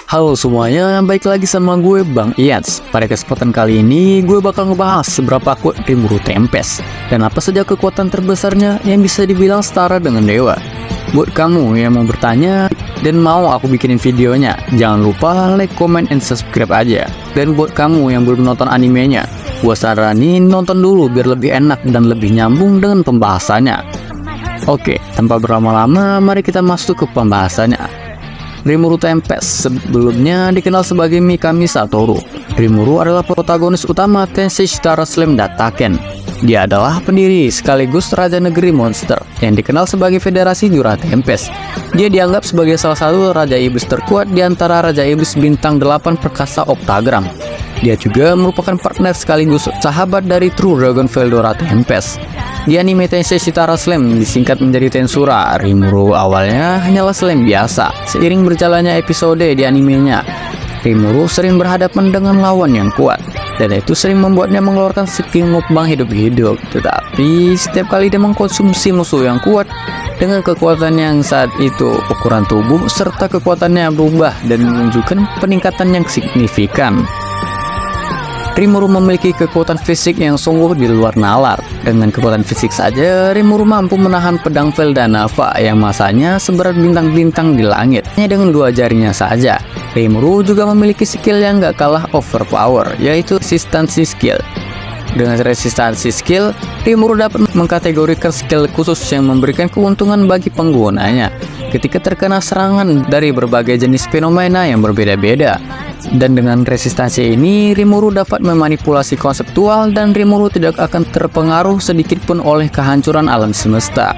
Halo semuanya, baik lagi sama gue Bang Iyats. Pada kesempatan kali ini, gue bakal ngebahas seberapa kuat Rimuru Tempest dan apa saja kekuatan terbesarnya yang bisa dibilang setara dengan dewa. Buat kamu yang mau bertanya dan mau aku bikinin videonya, jangan lupa like, comment, and subscribe aja. Dan buat kamu yang belum nonton animenya, gue saranin nonton dulu biar lebih enak dan lebih nyambung dengan pembahasannya. Oke, tanpa berlama-lama, mari kita masuk ke pembahasannya. Rimuru Tempest sebelumnya dikenal sebagai Mikami Satoru. Rimuru adalah protagonis utama Tensei Shitara Slam Dataken. Dia adalah pendiri sekaligus Raja Negeri Monster yang dikenal sebagai Federasi Jura Tempest. Dia dianggap sebagai salah satu Raja Iblis terkuat di antara Raja Iblis bintang 8 perkasa Octagram. Dia juga merupakan partner sekaligus sahabat dari True Dragon Veldora Tempest. Di anime Tensei Shitara Slam disingkat menjadi Tensura, Rimuru awalnya hanyalah slam biasa. Seiring berjalannya episode di animenya, Rimuru sering berhadapan dengan lawan yang kuat, dan itu sering membuatnya mengeluarkan skill mukbang hidup-hidup. Tetapi setiap kali dia mengkonsumsi musuh yang kuat dengan kekuatan yang saat itu, ukuran tubuh serta kekuatannya berubah dan menunjukkan peningkatan yang signifikan. Rimuru memiliki kekuatan fisik yang sungguh di luar nalar. Dengan kekuatan fisik saja, Rimuru mampu menahan pedang Veldanava yang masanya seberat bintang-bintang di langit. Hanya dengan 2 jarinya saja. Rimuru juga memiliki skill yang gak kalah overpower, yaitu resistansi skill. Dengan resistansi skill, Rimuru dapat mengkategorikan skill khusus yang memberikan keuntungan bagi penggunanya ketika terkena serangan dari berbagai jenis fenomena yang berbeda-beda. Dan dengan resistansi ini, Rimuru dapat memanipulasi konseptual dan Rimuru tidak akan terpengaruh sedikitpun oleh kehancuran alam semesta.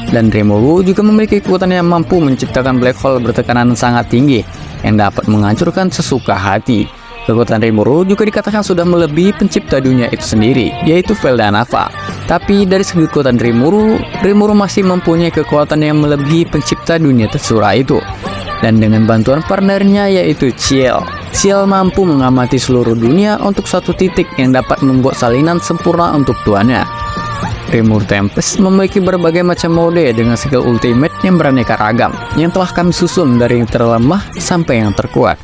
Dan Rimuru juga memiliki kekuatan yang mampu menciptakan black hole bertekanan sangat tinggi yang dapat menghancurkan sesuka hati. Kekuatan Rimuru juga dikatakan sudah melebihi pencipta dunia itu sendiri, yaitu Veldanava. Tapi dari segi kekuatan Rimuru masih mempunyai kekuatan yang melebihi pencipta dunia Tensura itu. Dan dengan bantuan partnernya yaitu Ciel mampu mengamati seluruh dunia untuk satu titik yang dapat membuat salinan sempurna untuk tuannya. Rimuru Tempest memiliki berbagai macam mode dengan skill ultimate yang beraneka ragam, yang telah kami susun dari yang terlemah sampai yang terkuat.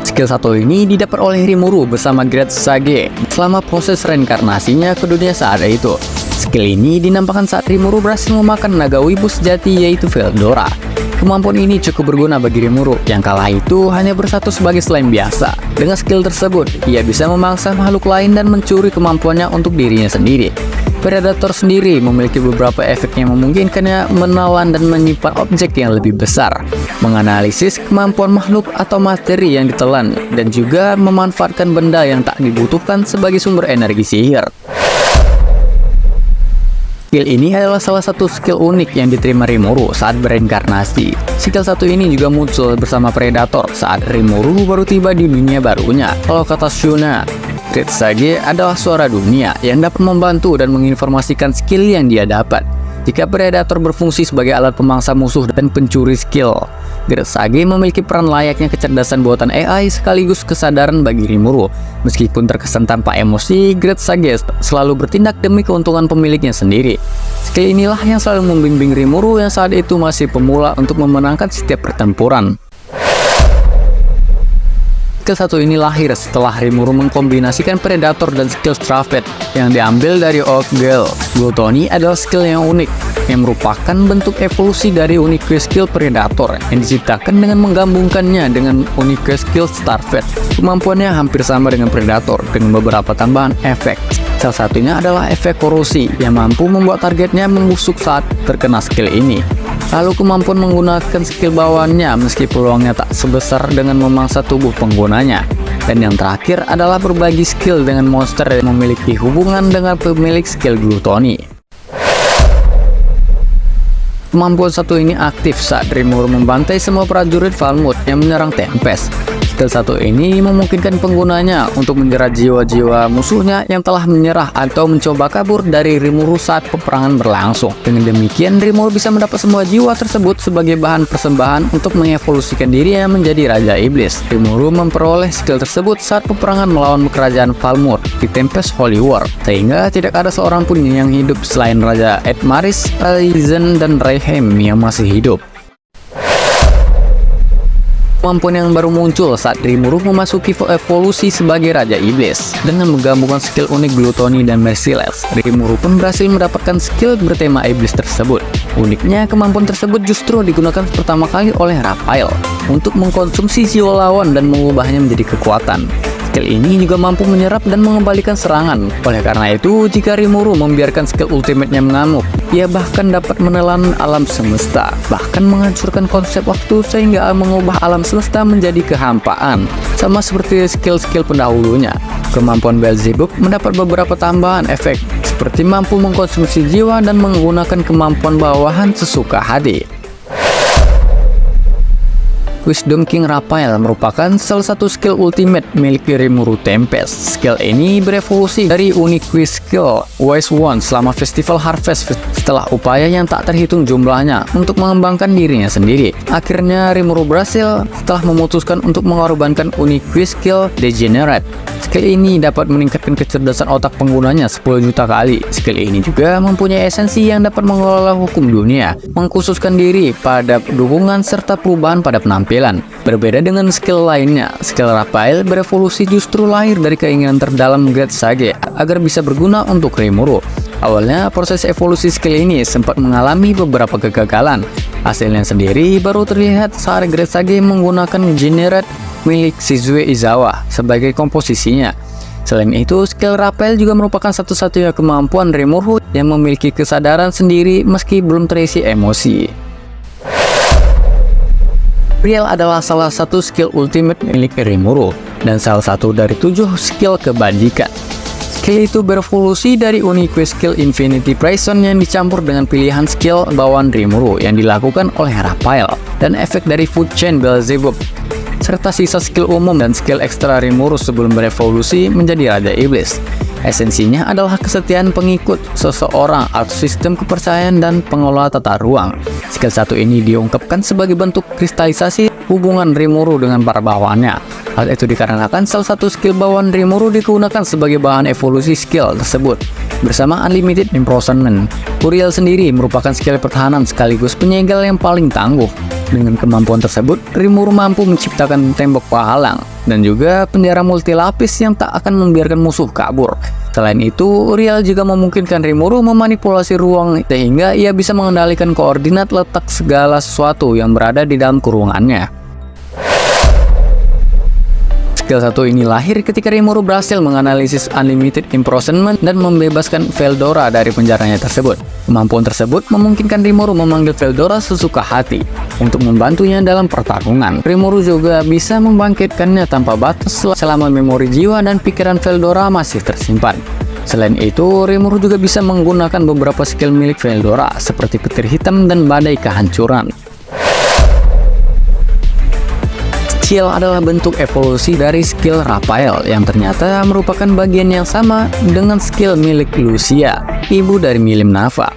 Skill 1 ini didapat oleh Rimuru bersama Great Sage selama proses reinkarnasinya ke dunia saat itu. Skill ini dinampakkan saat Rimuru berhasil memakan naga wibu sejati yaitu Veldora. Kemampuan ini cukup berguna bagi Rimuru yang kala itu hanya bersatu sebagai slime biasa. Dengan skill tersebut, ia bisa memangsa makhluk lain dan mencuri kemampuannya untuk dirinya sendiri. Predator sendiri memiliki beberapa efek yang memungkinkannya menelan dan menyimpan objek yang lebih besar, menganalisis kemampuan makhluk atau materi yang ditelan, dan juga memanfaatkan benda yang tak dibutuhkan sebagai sumber energi sihir. Skill ini adalah salah satu skill unik yang diterima Rimuru saat bereinkarnasi. Skill 1 ini juga muncul bersama Predator saat Rimuru baru tiba di dunia barunya. Kalau kata Shuna, Great Sage adalah suara dunia yang dapat membantu dan menginformasikan skill yang dia dapat. Jika Predator berfungsi sebagai alat pemangsa musuh dan pencuri skill, Great Sage memiliki peran layaknya kecerdasan buatan AI sekaligus kesadaran bagi Rimuru. Meskipun terkesan tanpa emosi, Great Sage selalu bertindak demi keuntungan pemiliknya sendiri. Skill inilah yang selalu membimbing Rimuru yang saat itu masih pemula untuk memenangkan setiap pertempuran. Skill 1 ini lahir setelah Rimuru mengkombinasikan Predator dan skill Strafed yang diambil dari Oak Girl. Gluttony adalah skill yang unik, yang merupakan bentuk evolusi dari unique skill Predator yang diciptakan dengan menggabungkannya dengan unique skill Starfed. Kemampuannya hampir sama dengan Predator dengan beberapa tambahan efek. Salah satunya adalah efek korosi yang mampu membuat targetnya membusuk saat terkena skill ini. Lalu kemampuan menggunakan skill bawaannya meski peluangnya tak sebesar dengan memangsa tubuh penggunanya. Dan yang terakhir adalah berbagi skill dengan monster yang memiliki hubungan dengan pemilik skill Gluttony. Kemampuan 1 ini aktif saat Rimuru membantai semua prajurit Falmouth yang menyerang Tempest. Skill 1 ini memungkinkan penggunanya untuk menjerat jiwa-jiwa musuhnya yang telah menyerah atau mencoba kabur dari Rimuru saat peperangan berlangsung. Dengan demikian, Rimuru bisa mendapat semua jiwa tersebut sebagai bahan persembahan untuk mengevolusikan dirinya menjadi Raja Iblis. Rimuru memperoleh skill tersebut saat peperangan melawan kerajaan Falmouth di Tempest Holy War, sehingga tidak ada seorang pun yang hidup selain Raja Edmaris, Raizen, dan Rayheim yang masih hidup. kemampuan yang baru muncul saat Rimuru memasuki evolusi sebagai Raja Iblis. Dengan menggabungkan skill unik Gluttony dan Merciless, Rimuru pun berhasil mendapatkan skill bertema Iblis tersebut. Uniknya, kemampuan tersebut justru digunakan pertama kali oleh Raphael untuk mengkonsumsi jiwa lawan dan mengubahnya menjadi kekuatan. Skill ini juga mampu menyerap dan mengembalikan serangan. Oleh karena itu, jika Rimuru membiarkan skill ultimate-nya mengamuk, ia bahkan dapat menelan alam semesta, bahkan menghancurkan konsep waktu sehingga mengubah alam semesta menjadi kehampaan. Sama seperti skill-skill pendahulunya, kemampuan Beelzebub mendapat beberapa tambahan efek, seperti mampu mengkonsumsi jiwa dan menggunakan kemampuan bawahan sesuka hati. Wisdom King Raphael merupakan salah satu skill ultimate milik Rimuru Tempest. Skill ini berevolusi dari Unique Skill Wise One selama Festival Harvest setelah upaya yang tak terhitung jumlahnya untuk mengembangkan dirinya sendiri. Akhirnya Rimuru berhasil setelah memutuskan untuk mengorbankan Unique Skill Degenerate. Skill ini dapat meningkatkan kecerdasan otak penggunanya 10 juta kali. Skill ini juga mempunyai esensi yang dapat mengelola hukum dunia, mengkhususkan diri pada dukungan serta perubahan pada penampilan. Berbeda dengan skill lainnya, skill Raphael berevolusi justru lahir dari keinginan terdalam Great Sage agar bisa berguna untuk Rimuru. Awalnya, proses evolusi skill ini sempat mengalami beberapa kegagalan. Hasilnya sendiri baru terlihat saat Great Sage menggunakan Generate milik Shizue Izawa sebagai komposisinya. Selain itu, skill Raphael juga merupakan satu-satunya kemampuan Rimuru yang memiliki kesadaran sendiri meski belum terisi emosi. Real adalah salah satu skill ultimate milik Rimuru dan salah satu dari 7 skill kebajikan. Skill itu berevolusi dari Unique Skill Infinity Prison yang dicampur dengan pilihan skill bawaan Rimuru yang dilakukan oleh Raphael dan efek dari Food Chain Beelzebub, serta sisa skill umum dan skill ekstra Rimuru sebelum berevolusi menjadi Raja Iblis. Esensinya adalah kesetiaan pengikut seseorang atau sistem kepercayaan dan pengelola tata ruang. Skill satu ini diungkapkan sebagai bentuk kristalisasi hubungan Rimuru dengan para bawahannya. Hal itu dikarenakan salah satu skill bawaan Rimuru digunakan sebagai bahan evolusi skill tersebut. Bersama Unlimited Imprisonment, Uriel sendiri merupakan skill pertahanan sekaligus penyegel yang paling tangguh. Dengan kemampuan tersebut, Rimuru mampu menciptakan tembok penghalang dan juga penjara multilapis yang tak akan membiarkan musuh kabur. Selain itu, Uriel juga memungkinkan Rimuru memanipulasi ruang sehingga ia bisa mengendalikan koordinat letak segala sesuatu yang berada di dalam kurungannya. Skill satu ini lahir ketika Rimuru berhasil menganalisis Unlimited Imprisonment dan membebaskan Veldora dari penjaranya tersebut. Kemampuan tersebut memungkinkan Rimuru memanggil Veldora sesuka hati untuk membantunya dalam pertarungan. Rimuru juga bisa membangkitkannya tanpa batas selama memori jiwa dan pikiran Veldora masih tersimpan. Selain itu, Rimuru juga bisa menggunakan beberapa skill milik Veldora seperti petir hitam dan badai kehancuran. Skill adalah bentuk evolusi dari skill Raphael yang ternyata merupakan bagian yang sama dengan skill milik Lucia, ibu dari Milim Nafa.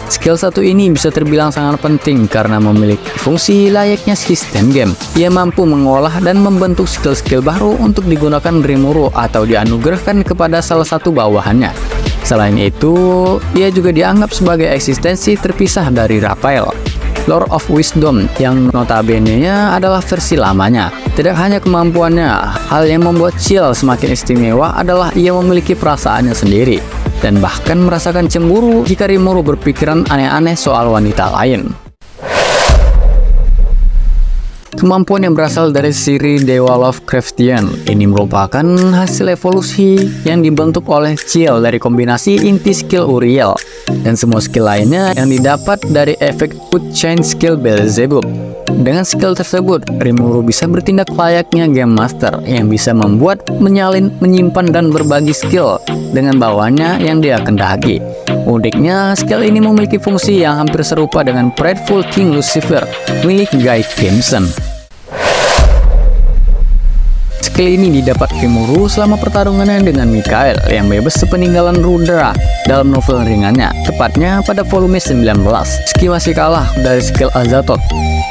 Skill satu ini bisa terbilang sangat penting karena memiliki fungsi layaknya sistem game. Ia mampu mengolah dan membentuk skill-skill baru untuk digunakan Rimuru atau dianugerahkan kepada salah satu bawahannya. Selain itu, ia juga dianggap sebagai eksistensi terpisah dari Raphael. Lord of Wisdom yang notabene-nya adalah versi lamanya. Tidak hanya kemampuannya, hal yang membuat Ciel semakin istimewa adalah ia memiliki perasaannya sendiri dan bahkan merasakan cemburu jika Rimuru berpikiran aneh-aneh soal wanita lain. Kemampuan yang berasal dari siri Dewa Lovecraftian ini merupakan hasil evolusi yang dibentuk oleh Ciel dari kombinasi inti skill Uriel dan semua skill lainnya yang didapat dari efek Food Chain skill Beelzebub. Dengan skill tersebut, Rimuru bisa bertindak layaknya Game Master yang bisa membuat, menyalin, menyimpan, dan berbagi skill dengan bawahannya yang dia kendaki. Uniknya, skill ini memiliki fungsi yang hampir serupa dengan Prideful King Lucifer milik Guy Crimson. skill ini didapat Rimuru selama pertarungannya dengan Mikael yang bebas sepeninggalan Rudra dalam novel ringannya, tepatnya pada volume 19. Meski masih kalah dari skill Azathoth,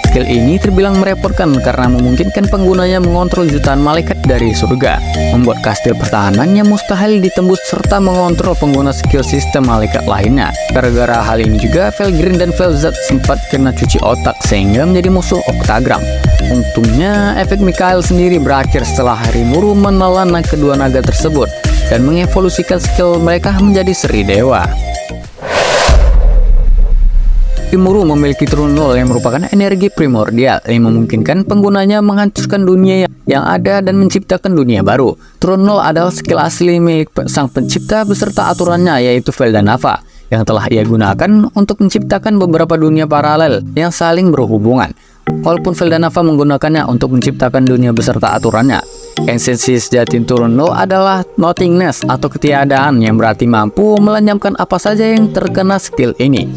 skill ini terbilang merepotkan karena memungkinkan penggunanya mengontrol jutaan malaikat dari surga, membuat kastil pertahanannya mustahil ditembus serta mengontrol pengguna skill sistem malaikat lainnya. Gara-gara hal ini juga Felgrin dan Felzat sempat kena cuci otak sehingga menjadi musuh Octagram. Untungnya efek Mikael sendiri berakhir setelah Rimuru menelan kedua naga tersebut dan mengevolusikan skill mereka menjadi Seri Dewa. Rimuru memiliki turun nol yang merupakan energi primordial yang memungkinkan penggunanya menghancurkan dunia yang ada dan menciptakan dunia baru. Turun nol adalah skill asli milik sang pencipta beserta aturannya, yaitu Veldanava, yang telah ia gunakan untuk menciptakan beberapa dunia paralel yang saling berhubungan. Walaupun Veldanava menggunakannya untuk menciptakan dunia beserta aturannya, esensi sejati turun nol adalah nothingness atau ketiadaan, yang berarti mampu melenyapkan apa saja yang terkena skill ini.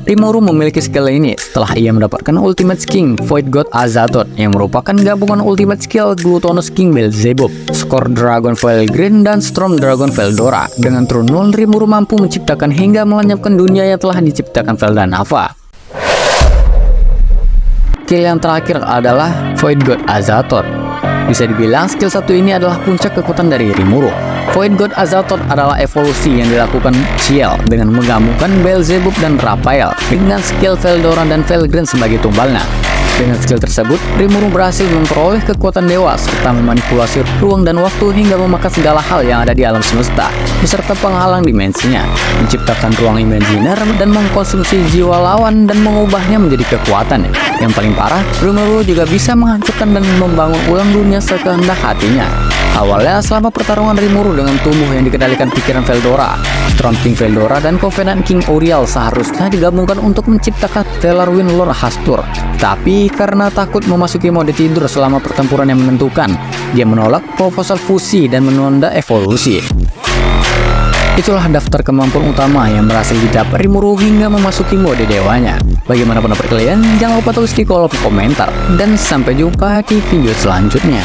Rimuru memiliki skill ini setelah ia mendapatkan Ultimate King Void God Azathoth yang merupakan gabungan ultimate skill Glutonous King Beelzebub, Skor Dragon Felgrin, dan Storm Dragon Veldora. Dengan turun nol, Rimuru mampu menciptakan hingga melenyapkan dunia yang telah diciptakan Veldanava. Skill yang terakhir adalah Void God Azathoth. Bisa dibilang skill satu ini adalah puncak kekuatan dari Rimuru. Void God Azathoth adalah evolusi yang dilakukan Ciel dengan menggabungkan Beelzebub dan Raphael dengan skill Veldora dan Felgrin sebagai tumbalnya. Dengan skill tersebut, Rimuru berhasil memperoleh kekuatan dewa serta memanipulasi ruang dan waktu hingga memakan segala hal yang ada di alam semesta beserta penghalang dimensinya, menciptakan ruang imajiner dan mengkonsumsi jiwa lawan dan mengubahnya menjadi kekuatan. Yang paling parah, Rimuru juga bisa menghancurkan dan membangun ulang dunia sekehendak hatinya. Awalnya, selama pertarungan Rimuru dengan tubuh yang dikendalikan pikiran Veldora, Throne King Veldora dan Covenant King Auriel seharusnya digabungkan untuk menciptakan Stellar Wind Lord Hastur. Tapi karena takut memasuki mode tidur selama pertempuran yang menentukan, dia menolak proposal fusi dan menunda evolusi. Itulah daftar kemampuan utama yang berhasil didapat Rimuru hingga memasuki mode dewanya. Bagaimana pendapat kalian? Jangan lupa tulis di kolom komentar. Dan sampai jumpa di video selanjutnya.